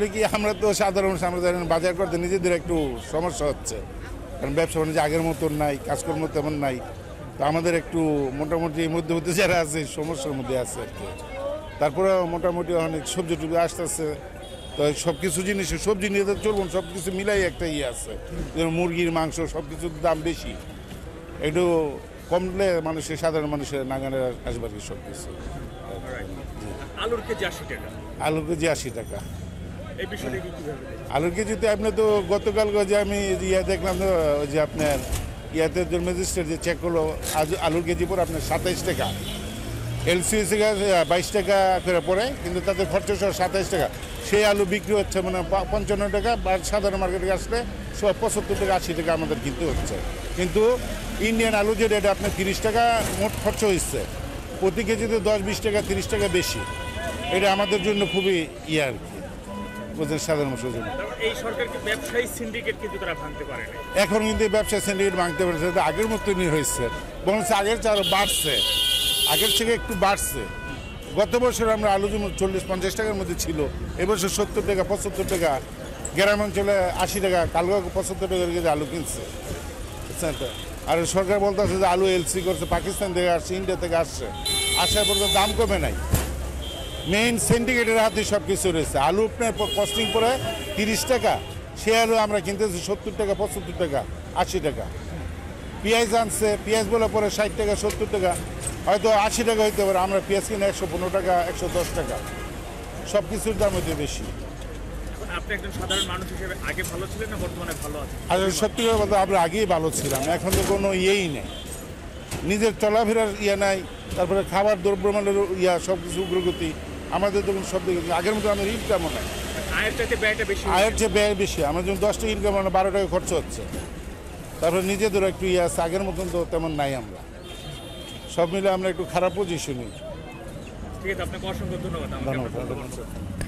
আসলে কি আমরা তো সাধারণ মানুষ, আমরা জানেন বাজার করতে নিজেদের একটু সমস্যা হচ্ছে, কারণ ব্যবসা বাণিজ্য আগের মতন নাই, কাজকর্ম তেমন নাই। তো আমাদের একটু মোটামুটি মধ্যবর্তী যারা আছে সমস্যার মধ্যে আছে আর কি। তারপরে মোটামুটি অনেক সবজি টবজি আসতেছে, তো সব কিছু জিনিস সবজি নিয়ে তো চলবো, সব কিছু মিলাই একটা ইয়ে আছে, যেমন মুরগির মাংস সব কিছুর দাম বেশি, একটু কমলে মানুষের সাধারণ মানুষের নাগানে আসবে আর কি সব কিছু। আলুর কেজি 80 টাকা। আলুর কেজি 80 টাকা। এই বিষয়টা কি কিভাবে দেখেন? আলুর কেজিতে আপনার তো গতকাল যে আমি ইয়ে দেখলাম, তো ওই যে আপনার ইয়াতে ম্যাজিস্ট্রেট যে চেক করলো, আলুর কেজি পরে আপনার 27 টাকা, এলসিএসি 22 টাকা করে পড়ে, কিন্তু তাদের খরচা সহ 27 টাকা। সেই আলু বিক্রি হচ্ছে মানে 55 টাকা, বা সাধারণ মার্কেটে আসলে 75 টাকা 80 টাকা আমাদের কিনতে হচ্ছে। কিন্তু ইন্ডিয়ান আলু যেটা, এটা আপনার 30 টাকা মোট খরচ হচ্ছে, প্রতি কেজিতে 10-20 টাকা 30 টাকা বেশি। এটা আমাদের জন্য খুবই ইয়ে আর কি, বুঝলেন, সাধারণ মানুষের জন্য। এই সরকারকে ব্যবসায়ী সিন্ডিকেট কিন্তু তারা ভাঙতে পারে না। এখন কিন্তু ব্যবসা সিন্ডিকেট ভাঙতে পারছে, আগের মতনই হয়েছে, বরং আগের চেয়ে আরও বাড়ছে, আগের থেকে একটু বাড়ছে। গত বছর আমরা আলু যেমন 40-50 টাকার মধ্যে ছিল, এবছর 70 টাকা 75 টাকা, গ্রামাঞ্চলে 80 টাকা, কালকে 75 টাকার কেজি আলু কিনছে, বুঝছেন তো। আর সরকার বলতেছে যে আলু এলসি করছে, পাকিস্তান থেকে আসছে, ইন্ডিয়া থেকে আসছে, আসার পর তো দাম কমে নাই। মেইন সিন্ডিকেটের হাতে সব কিছু রয়েছে। আলু আপনার কস্টিং পরে 30 টাকা, সে আলু আমরা কিনতেছি 70 টাকা 75 টাকা 80 টাকা। পেঁয়াজ আনছে, পেঁয়াজ বলে পরে 60 টাকা 70 টাকা, হয়তো 80 টাকা হইতে পারে, আমরা পেঁয়াজ কিনে 115 টাকা 110 টাকা, সব কিছুর দাম হইতে বেশি। আপনি একজন সাধারণ মানুষ হিসেবে আগে ভালো ছিলেন না বর্তমানে ভালো আছেন? আর সত্যি কথা বলতে আমরা আগেই ভালো ছিলাম, এখন তো কোনো ইয়েই নেই, নিজের চলাফেরার ইয়ে নাই, তারপরে খাবার দ্রব্যমানের ইয়া সব কিছু উগ্রগতি, আমাদের তো সব দিকে আগের মতো আমাদের ইনকামও নাই, আয়ের চাইতে ব্যয়টা বেশি। আয়ের চেয়ে ব্যয় বেশি। আমার যখন 10 টাকা ইনকাম, 12 টাকা খরচ হচ্ছে, তারপরে নিজেদেরও একটু ইয়ে আছে, আগের মতন তো তেমন নাই। আমরা সব মিলে আমরা একটু খারাপ পজিশনই। ঠিক আছে, আপনাকে অসংখ্য ধন্যবাদ। ধন্যবাদ।